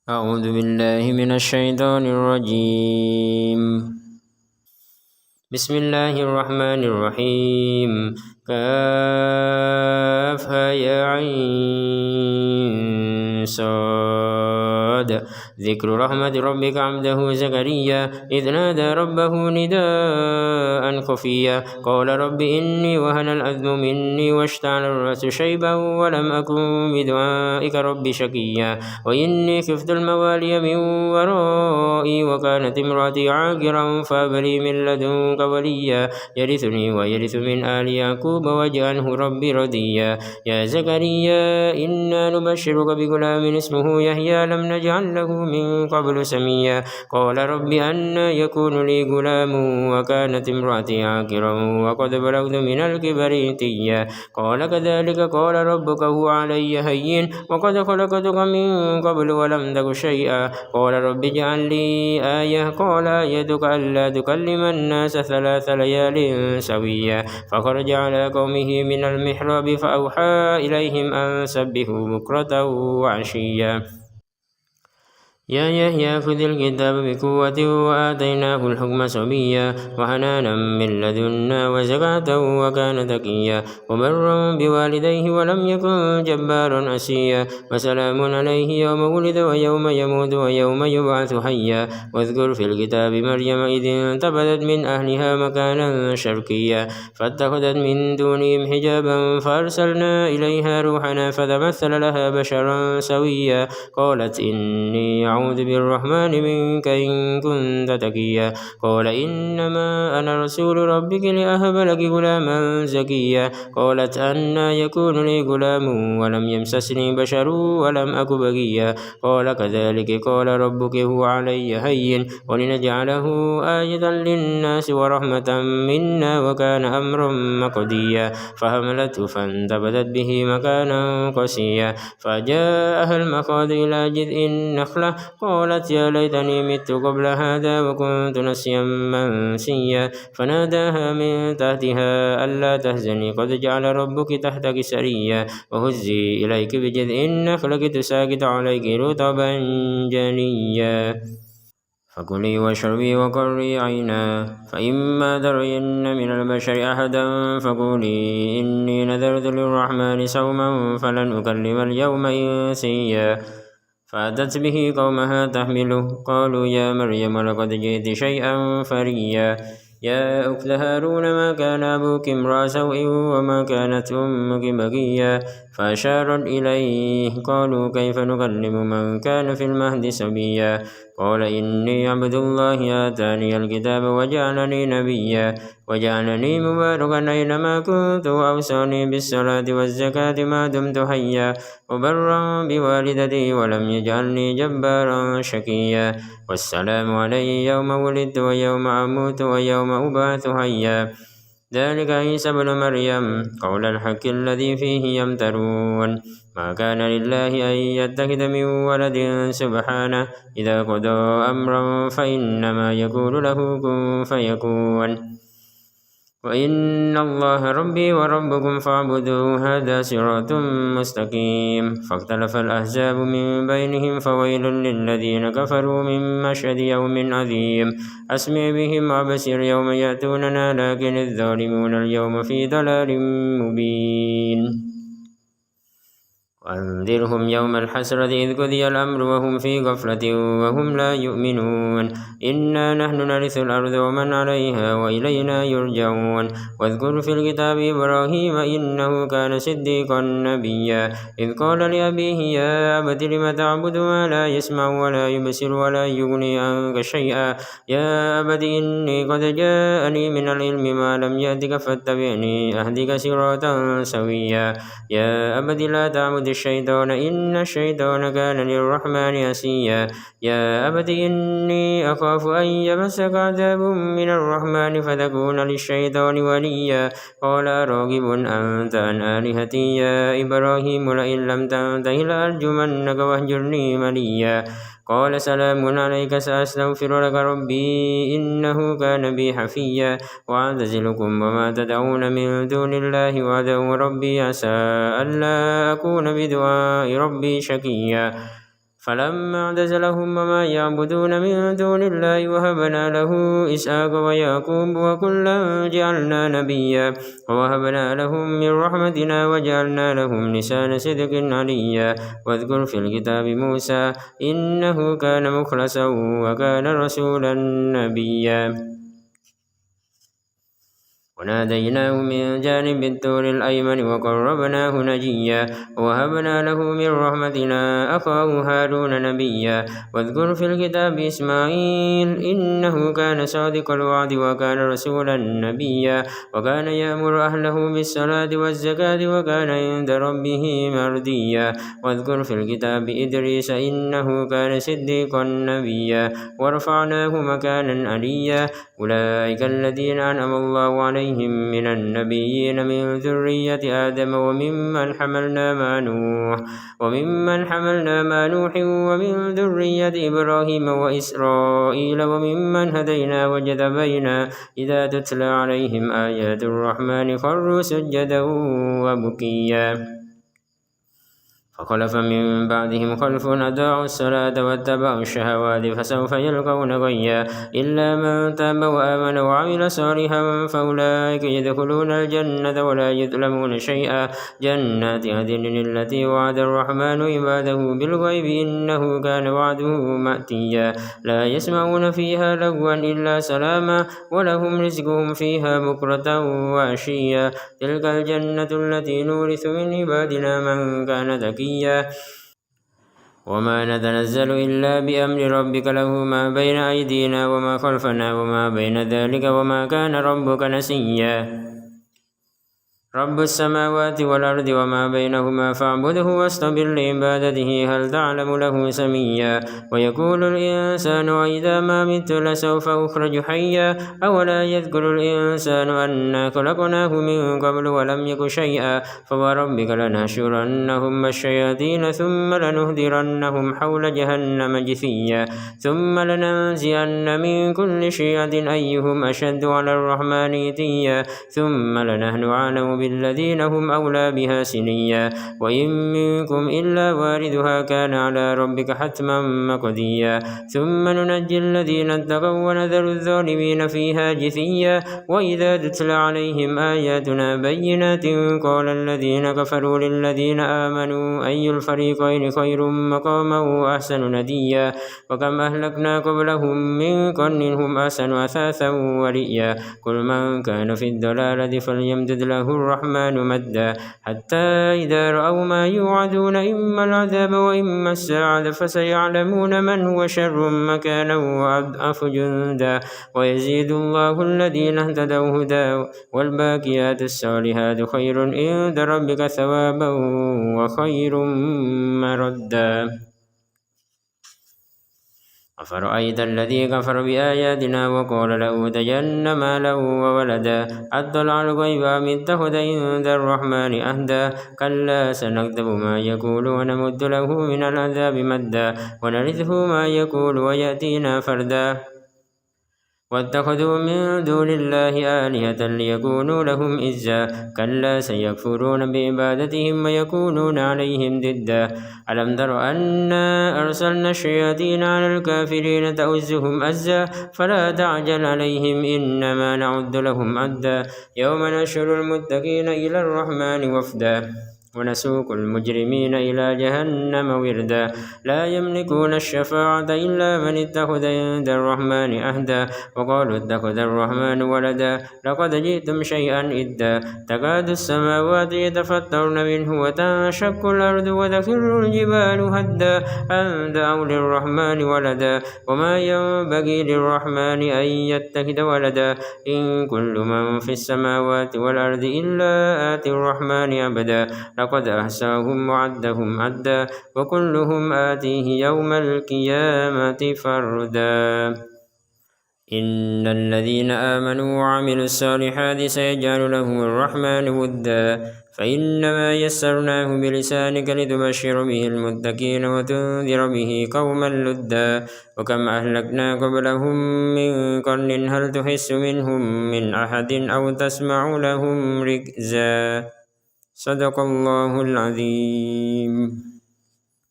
أعوذ بالله من الشيطان الرجيم. بسم الله الرحمن الرحيم. كافها يا عين صاد. ذكر رحمة ربك عبده زكريا إذ نادى ربه نداء خفيا قال رب إني وهن العظم مني واشتعل الرأس شيبا ولم أكن بدعائك رب شقيا وإني خفت الموالي من ورائي وكانت امرأتي عاقرا فهب لي من لدنك وليا يرثني ويرث من آل يعقوب واجعله ربي رضيا يا زكريا إنا نبشرك بغلام اسمه يحيى لم نجعل له من قبل سميا قال رب أنى يكون لي غلام وكانت امرأتي عاقرا وقد بلغت من الكبر عتيا قال كذلك قال ربك هو علي هين وقد خلقتك من قبل ولم تك شيئا قال رب اجعل لي آية قال آيتك ألا تكلم الناس 3 ليال سويا فخرج على قومه من المحراب فأوحى إليهم أن سبحوا بكرة وعشيا يا يحيى خذ الكتاب بقوة وآتيناه الحكم صبيا وحنانا من لدنا وزكاة وكان تقيا وبرا بوالديه ولم يكن جبارا أسيا وسلام عليه يوم ولد ويوم يموت ويوم يبعث حيا واذكر في الكتاب مريم إذ انتبذت من أهلها مكانا شرقيا فاتخذت من دونهم حجابا فأرسلنا إليها روحنا فتمثل لها بشرا سويا قالت إني أعوذ بالرحمن منك إن كنت تقيا قال إنما أنا رسول ربك لأهب لك غلاما زكيا قالت أنى يكون لي غلام ولم يمسسني بشر ولم أك بغيا قال كذلك قال ربك هو علي هين ولنجعله آية للناس ورحمة منا وكان أمرا مقضيا فحملته فانتبذت به مكانا قصيا فجاءها المخاض إلى جذع النخلة قالت يا ليتني مت قبل هذا وكنت نسيا منسيا فناداها من تحتها ألا تهزني قد جعل ربك تحتك سريا وهزي إليك بجذع النخلة تساقط عليك رطبا جنيا فكلي واشربي وقري عينا فإما ترين من البشر أحدا فقولي إني نذرت للرحمن صوما فلن أكلم اليوم إنسيا فأتت به قومها تحمله قالوا يا مريم لقد جئت شيئا فريا يا أخت هارون ما كان أبوك امرأ سوء وما كانت أمك بغيا فأشارت إليه قالوا كيف نكلم من كان في المهد صبيا قال إني عبد الله آتاني الكتاب وجعلني نبيا وجعلني مباركا أينما كنت وأوصاني بالصلاة والزكاة ما دمت حيا وبرا بوالدتي ولم يجعلني جبارا شقيا والسلام علي يوم ولدت ويوم أموت ويوم أبعث حيا ذلك عيسى ابن مريم قول الحق الذي فيه يمترون ما كان لله أن يتخذ من ولد سبحانه إذا قضى أمرا فإنما يقول له كن فيكون وإن الله ربي وربكم فاعبدوه هذا صراط مستقيم فاختلف الأحزاب من بينهم فويل للذين كفروا من مشهد يوم عظيم أسمع بهم وأبصر يوم يأتوننا لكن الظالمون اليوم في ضلال مبين وأنذرهم يوم الحسرة إذ قضي الأمر وهم في غفلة وهم لا يؤمنون إنا نحن نرث الأرض ومن عليها وإلينا يرجعون واذكر في الكتاب إبراهيم إنه كان صديقا نبيا إذ قال لأبيه يا أبت لم تعبد ما لا يسمع ولا يبصر ولا يغني عنك شيئا يا أبت إني قد جاءني من العلم ما لم يأتك فاتبعني أهدك صراطا سويا يا أبت لا تعبد الشيطان إن الشيطان كان للرحمن عصيا يا أبت إني أخاف أن يمسك عذاب من الرحمن فتكون للشيطان وليا قال راغب أنت عن آلهتي يا إبراهيم لئن لم تنته لأرجمنك واهجرني مليا قال سلام عليك سأستغفر لك ربي إنه كان بي حفيا وأعتزلكم وما تدعون من دون الله وأدعو ربي عسى ألا أكون بدعاء ربي شقيا فلما اعتزلهم وما يعبدون من دون الله وهبنا له إسحاق ويعقوب وكلا جعلنا نبيا ووهبنا لهم من رحمتنا وجعلنا لهم لسان صدق عليا واذكر في الكتاب موسى إنه كان مخلصا وكان رسولا نبيا وناديناه من جانب الطور الأيمن وقربناه نجيا ووهبنا له من رحمتنا أخاه هارون نبيا واذكر في الكتاب إسماعيل إنه كان صادق الوعد وكان رسولا نبيا وكان يأمر أهله بالصلاة والزكاة وكان عند ربه مرضيا واذكر في الكتاب إدريس إنه كان صديقا نبيا ورفعناه مكانا عليا أولئك الذين أنعم الله عليهم من النبيين من ذرية آدم وممن حملنا مع نوح ومن ذرية إبراهيم وإسرائيل وممن هدينا وجتبينا إذا تتلى عليهم آيات الرحمن خروا سجدا وبكيا فخلف من بعدهم خلف أضاعوا الصلاة واتبعوا الشهوات فسوف يلقون غيا إلا من تاب وآمن وعمل صالحا فأولئك يدخلون الجنة ولا يظلمون شيئا جنات عدن التي وعد الرحمن عباده بالغيب إنه كان وعده مأتيا لا يسمعون فيها لغوا إلا سلاما ولهم رزقهم فيها بكرة وعشيا تلك الجنة التي نورث من عبادنا من كان ذكيا وما نتنزل إلا بأمر ربك له ما بين أيدينا وما خلفنا وما بين ذلك وما كان ربك نسيا رب السماوات والأرض وما بينهما فاعبده واصطبر لعبادته هل تعلم له سميا ويقول الإنسان وإذا ما مت لسوف أخرج حيا أولا يذكر الإنسان أنا خلقناه من قبل ولم يك شيئا فوربك لنحشرنهم الشياطين ثم لنهدرنهم حول جهنم جثيا ثم لننزعن من كل شيعة أيهم أشد على الرحمن عتيا ثم لنحن أعلم بالذين هم أولى بها سنيا وإن منكم إلا واردها كان على ربك حتما مقضيا ثم ننجي الذين اتقوا ونذر الظالمين فيها جثيا وإذا تتلى عليهم آياتنا بينات قال الذين كفروا للذين آمنوا أي الفريقين خير مقاما وأحسن نديا وكم أهلكنا قبلهم من قرن هم أحسن أثاثا ورئيا كل من كان في الضلالة فليمدد له الرحمن مدا حتى إذا رأوا ما يوعدون إما العذاب وإما الساعة فسيعلمون من هو شر مكانا وأضعف جندا ويزيد الله الذين اهتدوا هدى والباقيات الصالحات خير عند ربك ثوابا وخير مردا أفرأيت الذي كفر بآياتنا وقال لأوتين مالا وولدا أطلع الغيب أم اتخذ عند الرحمن عهدا كلا سنكتب ما يقول ونمد له من العذاب مدا ونرثه ما يقول ويأتينا فردا واتخذوا من دون الله آلهة ليكونوا لهم عزا كلا سيكفرون بعبادتهم ويكونون عليهم ضدا ألم تر أنا أرسلنا الشياطين على الكافرين تؤزهم أزا فلا تعجل عليهم إنما نعد لهم عدا يوم نحشر المتقين إلى الرحمن وفدا ونسوق المجرمين إلى جهنم وردا لا يملكون الشفاعة إلا من اتخذ عند الرحمن عهدا وقالوا اتخذ الرحمن ولدا لقد جئتم شيئا إدا تكاد السماوات يتفطرن منه وتنشق الأرض وتخر الجبال هدا أن دعوا للرحمن ولدا وما ينبغي للرحمن أن يتخذ ولدا إن كل من في السماوات والأرض إلا آتي الرحمن عبدا لقد أحصاهم وعدهم عدا وكلهم آتيه يوم القيامة فردا إن الذين آمنوا وعملوا الصالحات سيجعل لهم الرحمن ودا فإنما يسرناه بلسانك لتبشر به المتقين وتنذر به قوما لدا وكم أهلكنا قبلهم من قرن هل تحس منهم من أحد أو تسمع لهم ركزا صدق الله العظيم.